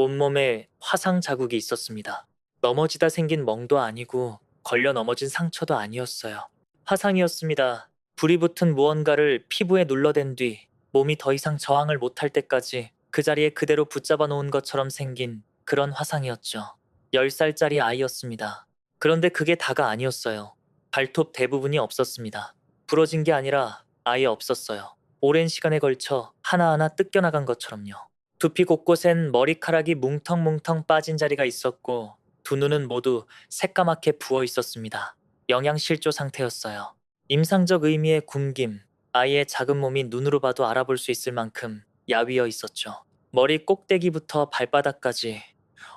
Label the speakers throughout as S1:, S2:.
S1: 온몸에 화상 자국이 있었습니다. 넘어지다 생긴 멍도 아니고 걸려 넘어진 상처도 아니었어요. 화상이었습니다. 불이 붙은 무언가를 피부에 눌러댄 뒤 몸이 더 이상 저항을 못할 때까지 그 자리에 그대로 붙잡아 놓은 것처럼 생긴 그런 화상이었죠. 10살짜리 아이였습니다. 그런데 그게 다가 아니었어요. 발톱 대부분이 없었습니다. 부러진 게 아니라 아예 없었어요. 오랜 시간에 걸쳐 하나하나 뜯겨나간 것처럼요. 두피 곳곳엔 머리카락이 뭉텅뭉텅 빠진 자리가 있었고 두 눈은 모두 새까맣게 부어 있었습니다. 영양실조 상태였어요. 임상적 의미의 굶김, 아이의 작은 몸이 눈으로 봐도 알아볼 수 있을 만큼 야위어 있었죠. 머리 꼭대기부터 발바닥까지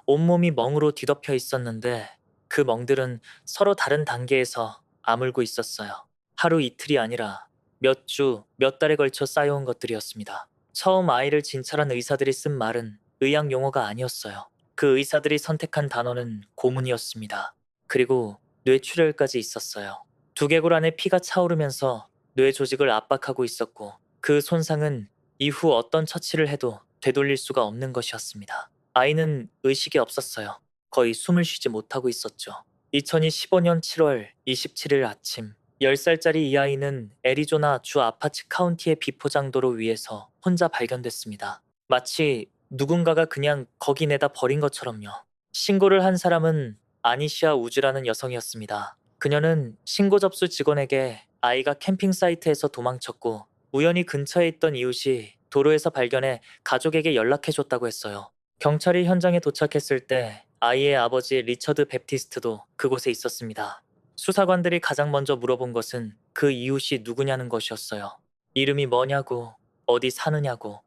S1: 온몸이 멍으로 뒤덮여 있었는데 그 멍들은 서로 다른 단계에서 아물고 있었어요. 하루 이틀이 아니라 몇 주, 몇 달에 걸쳐 쌓여온 것들이었습니다. 처음 아이를 진찰한 의사들이 쓴 말은 의학 용어가 아니었어요. 그 의사들이 선택한 단어는 고문이었습니다. 그리고 뇌출혈까지 있었어요. 두개골 안에 피가 차오르면서 뇌 조직을 압박하고 있었고 그 손상은 이후 어떤 처치를 해도 되돌릴 수가 없는 것이었습니다. 아이는 의식이 없었어요. 거의 숨을 쉬지 못하고 있었죠. 2015년 7월 27일 아침 10살짜리 이 아이는 애리조나 주 아파치 카운티의 비포장도로 위에서 혼자 발견됐습니다. 마치 누군가가 그냥 거기 내다 버린 것처럼요. 신고를 한 사람은 아니시아 우즈라는 여성이었습니다. 그녀는 신고 접수 직원에게 아이가 캠핑 사이트에서 도망쳤고 우연히 근처에 있던 이웃이 도로에서 발견해 가족에게 연락해줬다고 했어요. 경찰이 현장에 도착했을 때 아이의 아버지 리처드 베프티스트도 그곳에 있었습니다. 수사관들이 가장 먼저 물어본 것은 그 이웃이 누구냐는 것이었어요. 이름이 뭐냐고, 어디 사느냐고,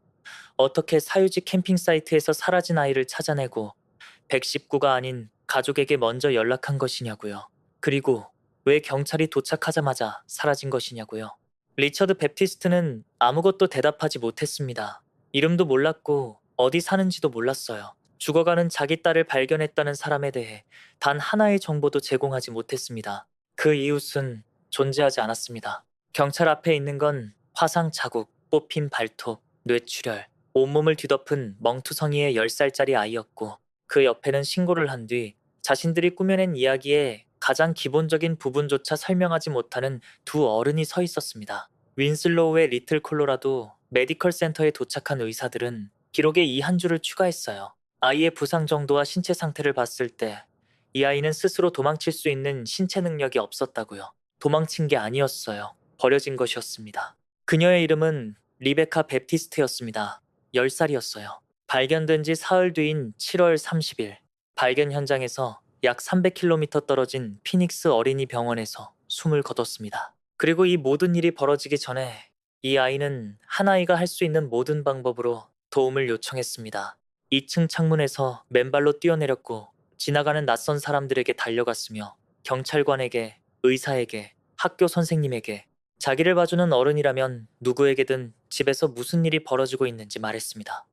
S1: 어떻게 사유지 캠핑 사이트에서 사라진 아이를 찾아내고 119가 아닌 가족에게 먼저 연락한 것이냐고요. 그리고 왜 경찰이 도착하자마자 사라진 것이냐고요. 리처드 베프티스트는 아무것도 대답하지 못했습니다. 이름도 몰랐고 어디 사는지도 몰랐어요. 죽어가는 자기 딸을 발견했다는 사람에 대해 단 하나의 정보도 제공하지 못했습니다. 그 이웃은 존재하지 않았습니다. 경찰 앞에 있는 건 화상 자국, 뽑힌 발톱, 뇌출혈, 온몸을 뒤덮은 멍투성이의 10살짜리 아이였고 그 옆에는 신고를 한 뒤 자신들이 꾸며낸 이야기의 가장 기본적인 부분조차 설명하지 못하는 두 어른이 서 있었습니다. 윈슬로우의 리틀 콜로라도 메디컬 센터에 도착한 의사들은 기록에 이 한 줄을 추가했어요. 아이의 부상 정도와 신체 상태를 봤을 때 이 아이는 스스로 도망칠 수 있는 신체 능력이 없었다고요. 도망친 게 아니었어요. 버려진 것이었습니다. 그녀의 이름은 리베카 베프티스트였습니다. 10살이었어요. 발견된 지 사흘 뒤인 7월 30일, 발견 현장에서 약 300km 떨어진 피닉스 어린이 병원에서 숨을 거뒀습니다. 그리고 이 모든 일이 벌어지기 전에 이 아이는 한 아이가 할 수 있는 모든 방법으로 도움을 요청했습니다. 2층 창문에서 맨발로 뛰어내렸고 지나가는 낯선 사람들에게 달려갔으며 경찰관에게, 의사에게, 학교 선생님에게 자기를 봐주는 어른이라면 누구에게든 집에서 무슨 일이 벌어지고 있는지 말했습니다.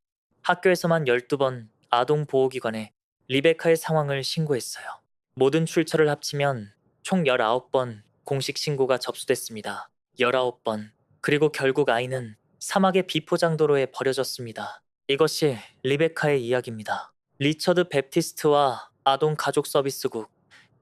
S1: 학교에서만 12번 아동보호기관에 리베카의 상황을 신고했어요. 모든 출처를 합치면 총 19번 공식 신고가 접수됐습니다. 19번. 그리고 결국 아이는 사막의 비포장도로에 버려졌습니다. 이것이 리베카의 이야기입니다. 리처드 베프티스트와 아동 가족 서비스국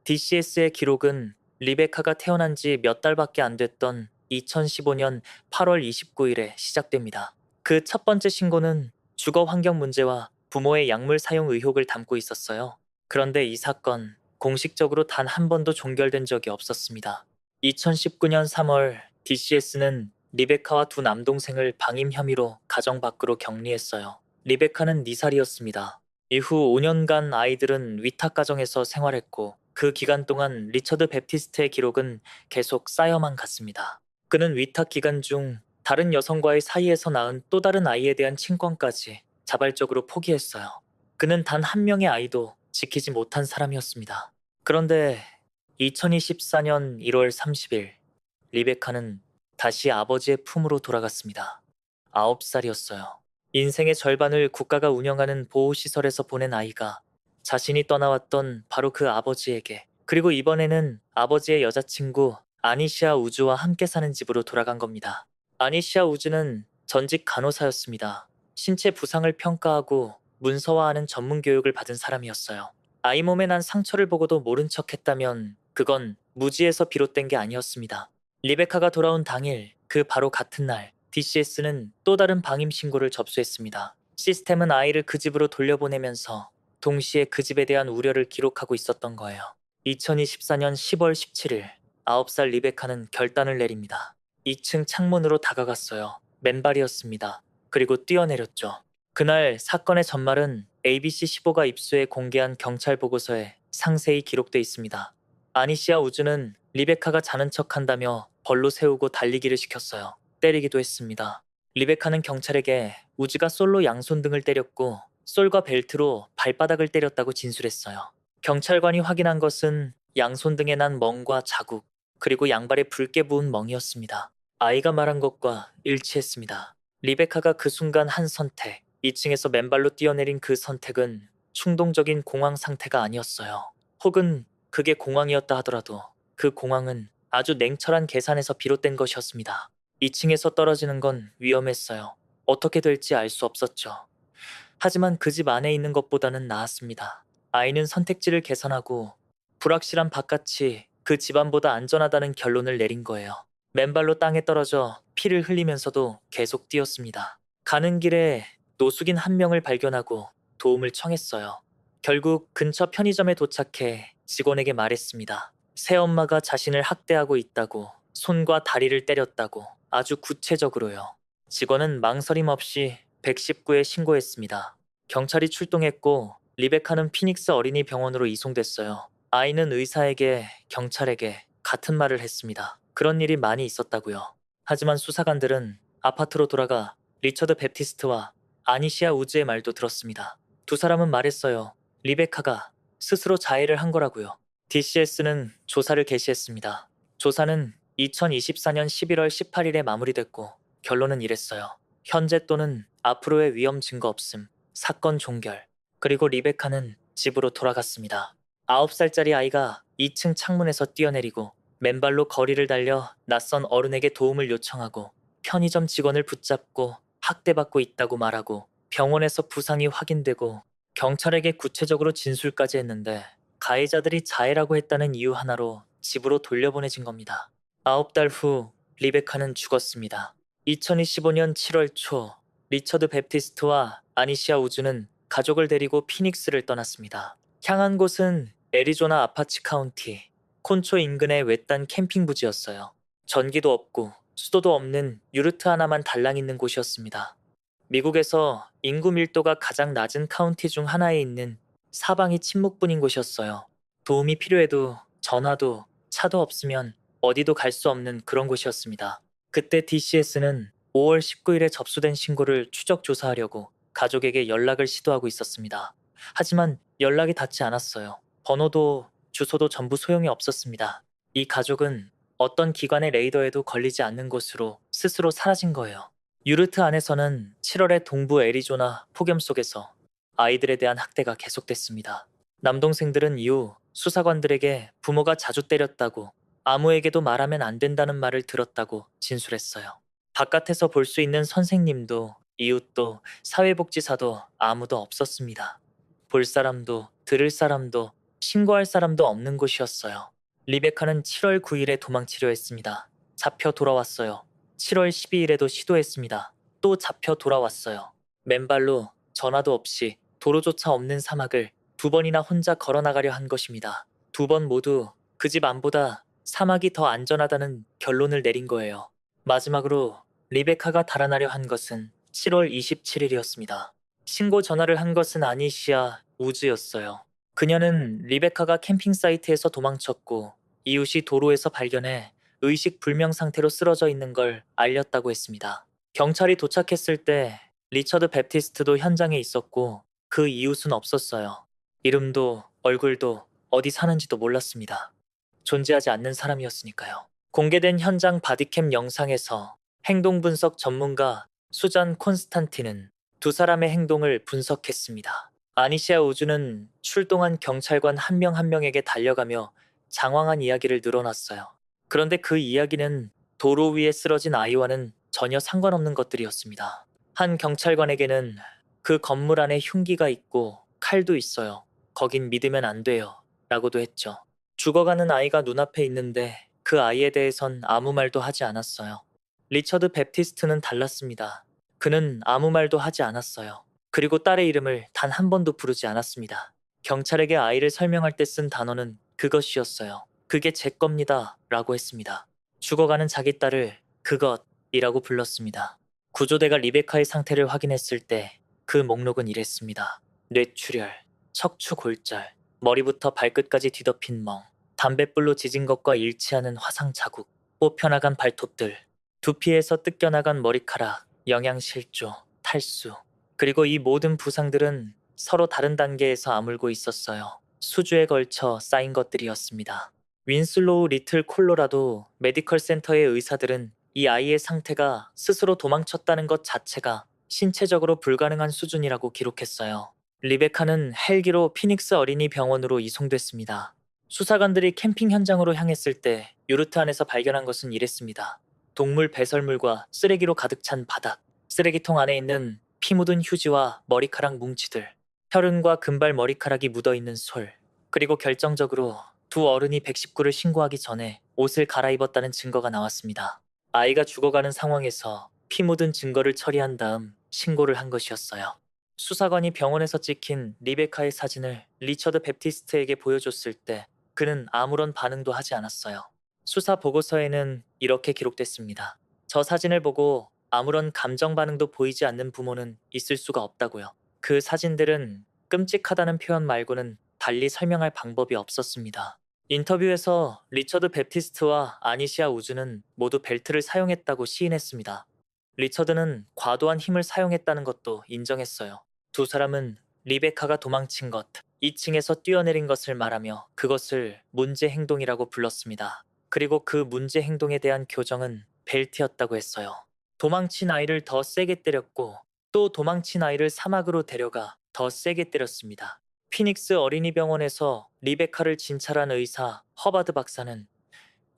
S1: DCS의 기록은 리베카가 태어난 지 몇 달밖에 안 됐던 2015년 8월 29일에 시작됩니다. 그 첫 번째 신고는 주거 환경 문제와 부모의 약물 사용 의혹을 담고 있었어요. 그런데 이 사건 공식적으로 단 한 번도 종결된 적이 없었습니다. 2019년 3월 DCS는 리베카와 두 남동생을 방임 혐의로 가정 밖으로 격리했어요. 리베카는 4살이었습니다. 이후 5년간 아이들은 위탁 가정에서 생활했고 그 기간 동안 리처드 베프티스트의 기록은 계속 쌓여만 갔습니다. 그는 위탁 기간 중 다른 여성과의 사이에서 낳은 또 다른 아이에 대한 친권까지 자발적으로 포기했어요. 그는 단 한 명의 아이도 지키지 못한 사람이었습니다. 그런데 2024년 1월 30일 리베카는 다시 아버지의 품으로 돌아갔습니다. 9살이었어요. 인생의 절반을 국가가 운영하는 보호시설에서 보낸 아이가 자신이 떠나왔던 바로 그 아버지에게, 그리고 이번에는 아버지의 여자친구 아니시아 우즈와 함께 사는 집으로 돌아간 겁니다. 아니시아 우즈는 전직 간호사였습니다. 신체 부상을 평가하고 문서화하는 전문 교육을 받은 사람이었어요. 아이 몸에 난 상처를 보고도 모른 척했다면 그건 무지에서 비롯된 게 아니었습니다. 리베카가 돌아온 당일, 그 바로 같은 날, DCS는 또 다른 방임 신고를 접수했습니다. 시스템은 아이를 그 집으로 돌려보내면서 동시에 그 집에 대한 우려를 기록하고 있었던 거예요. 2024년 10월 17일, 9살 리베카는 결단을 내립니다. 2층 창문으로 다가갔어요. 맨발이었습니다. 그리고 뛰어내렸죠. 그날 사건의 전말은 ABC15가 입수해 공개한 경찰 보고서에 상세히 기록돼 있습니다. 아니시아 우즈는 리베카가 자는 척한다며 벌로 세우고 달리기를 시켰어요. 때리기도 했습니다. 리베카는 경찰에게 우즈가 솔로 양손등을 때렸고 솔과 벨트로 발바닥을 때렸다고 진술했어요. 경찰관이 확인한 것은 양손등에 난 멍과 자국, 그리고 양발에 붉게 부은 멍이었습니다. 아이가 말한 것과 일치했습니다. 리베카가 그 순간 한 선택, 2층에서 맨발로 뛰어내린 그 선택은 충동적인 공황 상태가 아니었어요. 혹은 그게 공황이었다 하더라도 그 공황은 아주 냉철한 계산에서 비롯된 것이었습니다. 2층에서 떨어지는 건 위험했어요. 어떻게 될지 알 수 없었죠. 하지만 그 집 안에 있는 것보다는 나았습니다. 아이는 선택지를 계산하고 불확실한 바깥이 그 집안보다 안전하다는 결론을 내린 거예요. 맨발로 땅에 떨어져 피를 흘리면서도 계속 뛰었습니다. 가는 길에 노숙인 한 명을 발견하고 도움을 청했어요. 결국 근처 편의점에 도착해 직원에게 말했습니다. 새엄마가 자신을 학대하고 있다고, 손과 다리를 때렸다고, 아주 구체적으로요. 직원은 망설임 없이 119에 신고했습니다. 경찰이 출동했고 리베카는 피닉스 어린이 병원으로 이송됐어요. 아이는 의사에게, 경찰에게 같은 말을 했습니다. 그런 일이 많이 있었다고요. 하지만 수사관들은 아파트로 돌아가 리처드 베프티스트와 아니시아 우즈의 말도 들었습니다. 두 사람은 말했어요. 리베카가 스스로 자해를 한 거라고요. DCS는 조사를 개시했습니다. 조사는 2024년 11월 18일에 마무리됐고 결론은 이랬어요. 현재 또는 앞으로의 위험 증거 없음, 사건 종결. 그리고 리베카는 집으로 돌아갔습니다. 9살짜리 아이가 2층 창문에서 뛰어내리고 맨발로 거리를 달려 낯선 어른에게 도움을 요청하고 편의점 직원을 붙잡고 학대받고 있다고 말하고 병원에서 부상이 확인되고 경찰에게 구체적으로 진술까지 했는데 가해자들이 자해라고 했다는 이유 하나로 집으로 돌려보내진 겁니다. 9달 후 리베카는 죽었습니다. 2025년 7월 초 리처드 베프티스트와 아니시아 우즈는 가족을 데리고 피닉스를 떠났습니다. 향한 곳은 애리조나 아파치 카운티 콘초 인근의 외딴 캠핑 부지였어요. 전기도 없고 수도도 없는 유르트 하나만 달랑 있는 곳이었습니다. 미국에서 인구 밀도가 가장 낮은 카운티 중 하나에 있는 사방이 침묵뿐인 곳이었어요. 도움이 필요해도 전화도 차도 없으면 어디도 갈 수 없는 그런 곳이었습니다. 그때 DCS는 5월 19일에 접수된 신고를 추적 조사하려고 가족에게 연락을 시도하고 있었습니다. 하지만 연락이 닿지 않았어요. 번호도 주소도 전부 소용이 없었습니다. 이 가족은 어떤 기관의 레이더에도 걸리지 않는 곳으로 스스로 사라진 거예요. 유르트 안에서는 7월에 동부 애리조나 폭염 속에서 아이들에 대한 학대가 계속됐습니다. 남동생들은 이후 수사관들에게 부모가 자주 때렸다고 아무에게도 말하면 안 된다는 말을 들었다고 진술했어요. 바깥에서 볼 수 있는 선생님도 이웃도 사회복지사도 아무도 없었습니다. 볼 사람도 들을 사람도 신고할 사람도 없는 곳이었어요. 리베카는 7월 9일에 도망치려 했습니다. 잡혀 돌아왔어요. 7월 12일에도 시도했습니다. 또 잡혀 돌아왔어요. 맨발로 전화도 없이 도로조차 없는 사막을 2번이나 혼자 걸어나가려 한 것입니다. 2번 모두 그 집 안보다 사막이 더 안전하다는 결론을 내린 거예요. 마지막으로 리베카가 달아나려 한 것은 7월 27일이었습니다. 신고 전화를 한 것은 아니시아 우즈였어요. 그녀는 리베카가 캠핑 사이트에서 도망쳤고 이웃이 도로에서 발견해 의식 불명 상태로 쓰러져 있는 걸 알렸다고 했습니다. 경찰이 도착했을 때 리처드 베프티스트도 현장에 있었고 그 이웃은 없었어요. 이름도 얼굴도 어디 사는지도 몰랐습니다. 존재하지 않는 사람이었으니까요. 공개된 현장 바디캠 영상에서 행동 분석 전문가 수잔 콘스탄틴은 두 사람의 행동을 분석했습니다. 아니시아 우즈는 출동한 경찰관 한 명 한 명에게 달려가며 장황한 이야기를 늘어놨어요. 그런데 그 이야기는 도로 위에 쓰러진 아이와는 전혀 상관없는 것들이었습니다. 한 경찰관에게는 그 건물 안에 흉기가 있고 칼도 있어요. 거긴 믿으면 안 돼요. 라고도 했죠. 죽어가는 아이가 눈앞에 있는데 그 아이에 대해선 아무 말도 하지 않았어요. 리처드 베프티스트는 달랐습니다. 그는 아무 말도 하지 않았어요. 그리고 딸의 이름을 단 한 번도 부르지 않았습니다. 경찰에게 아이를 설명할 때 쓴 단어는 그것이었어요. 그게 제 겁니다. 라고 했습니다. 죽어가는 자기 딸을 그것이라고 불렀습니다. 구조대가 리베카의 상태를 확인했을 때 그 목록은 이랬습니다. 뇌출혈, 척추 골절, 머리부터 발끝까지 뒤덮인 멍, 담뱃불로 지진 것과 일치하는 화상 자국, 뽑혀나간 발톱들, 두피에서 뜯겨나간 머리카락, 영양실조, 탈수. 그리고 이 모든 부상들은 서로 다른 단계에서 아물고 있었어요. 수주에 걸쳐 쌓인 것들이었습니다. 윈슬로우 리틀 콜로라도 메디컬 센터의 의사들은 이 아이의 상태가 스스로 도망쳤다는 것 자체가 신체적으로 불가능한 수준이라고 기록했어요. 리베카는 헬기로 피닉스 어린이 병원으로 이송됐습니다. 수사관들이 캠핑 현장으로 향했을 때 요르트 안에서 발견한 것은 이랬습니다. 동물 배설물과 쓰레기로 가득 찬 바닥, 쓰레기통 안에 있는 피 묻은 휴지와 머리카락 뭉치들, 혈흔과 금발 머리카락이 묻어있는 솔, 그리고 결정적으로 두 어른이 119를 신고하기 전에 옷을 갈아입었다는 증거가 나왔습니다. 아이가 죽어가는 상황에서 피 묻은 증거를 처리한 다음 신고를 한 것이었어요. 수사관이 병원에서 찍힌 리베카의 사진을 리처드 베프티스트에게 보여줬을 때 그는 아무런 반응도 하지 않았어요. 수사 보고서에는 이렇게 기록됐습니다. 저 사진을 보고 아무런 감정 반응도 보이지 않는 부모는 있을 수가 없다고요. 그 사진들은 끔찍하다는 표현 말고는 달리 설명할 방법이 없었습니다. 인터뷰에서 리처드 베프티스트와 아니시아 우즈는 모두 벨트를 사용했다고 시인했습니다. 리처드는 과도한 힘을 사용했다는 것도 인정했어요. 두 사람은 리베카가 도망친 것, 2층에서 뛰어내린 것을 말하며 그것을 문제 행동이라고 불렀습니다. 그리고 그 문제 행동에 대한 교정은 벨트였다고 했어요. 도망친 아이를 더 세게 때렸고 또 도망친 아이를 사막으로 데려가 더 세게 때렸습니다. 피닉스 어린이병원에서 리베카를 진찰한 의사 허바드 박사는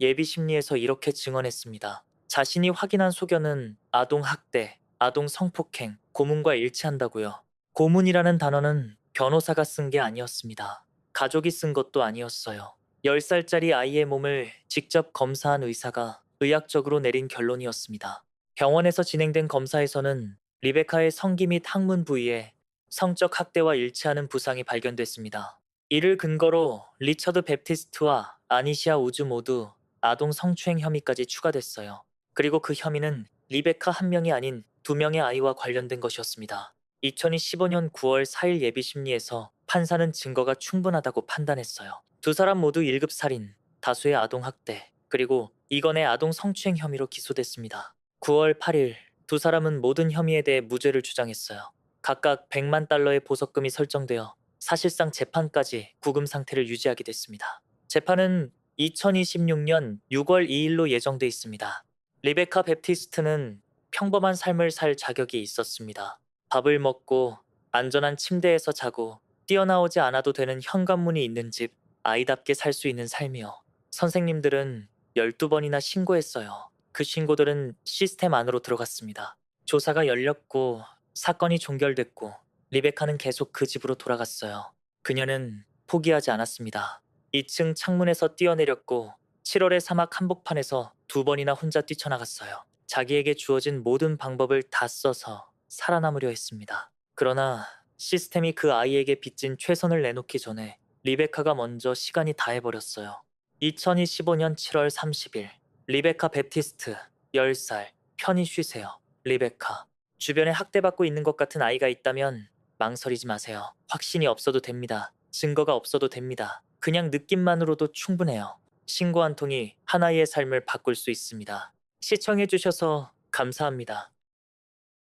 S1: 예비 심리에서 이렇게 증언했습니다. 자신이 확인한 소견은 아동 학대, 아동 성폭행, 고문과 일치한다고요. 고문이라는 단어는 변호사가 쓴 게 아니었습니다. 가족이 쓴 것도 아니었어요. 10살짜리 아이의 몸을 직접 검사한 의사가 의학적으로 내린 결론이었습니다. 병원에서 진행된 검사에서는 리베카의 성기 및 항문 부위에 성적 학대와 일치하는 부상이 발견됐습니다. 이를 근거로 리처드 베프티스트와 아니시아 우즈 모두 아동 성추행 혐의까지 추가됐어요. 그리고 그 혐의는 리베카 한 명이 아닌 두 명의 아이와 관련된 것이었습니다. 2015년 9월 4일 예비 심리에서 판사는 증거가 충분하다고 판단했어요. 두 사람 모두 1급 살인, 다수의 아동 학대, 그리고 이건의 아동 성추행 혐의로 기소됐습니다. 9월 8일 두 사람은 모든 혐의에 대해 무죄를 주장했어요. 각각 100만 달러의 보석금이 설정되어 사실상 재판까지 구금 상태를 유지하게 됐습니다. 재판은 2026년 6월 2일로 예정돼 있습니다. 리베카 베프티스트는 평범한 삶을 살 자격이 있었습니다. 밥을 먹고 안전한 침대에서 자고 뛰어나오지 않아도 되는 현관문이 있는 집, 아이답게 살 수 있는 삶이요. 선생님들은 12번이나 신고했어요. 그 신고들은 시스템 안으로 들어갔습니다. 조사가 열렸고 사건이 종결됐고 리베카는 계속 그 집으로 돌아갔어요. 그녀는 포기하지 않았습니다. 2층 창문에서 뛰어내렸고 7월의 사막 한복판에서 2번이나 혼자 뛰쳐나갔어요. 자기에게 주어진 모든 방법을 다 써서 살아남으려 했습니다. 그러나 시스템이 그 아이에게 빚진 최선을 내놓기 전에 리베카가 먼저 시간이 다해버렸어요. 2025년 7월 30일 리베카 베프티스트 10살 편히 쉬세요. 리베카 주변에 학대받고 있는 것 같은 아이가 있다면 망설이지 마세요. 확신이 없어도 됩니다. 증거가 없어도 됩니다. 그냥 느낌만으로도 충분해요. 신고 한 통이 한 아이의 삶을 바꿀 수 있습니다. 시청해주셔서 감사합니다.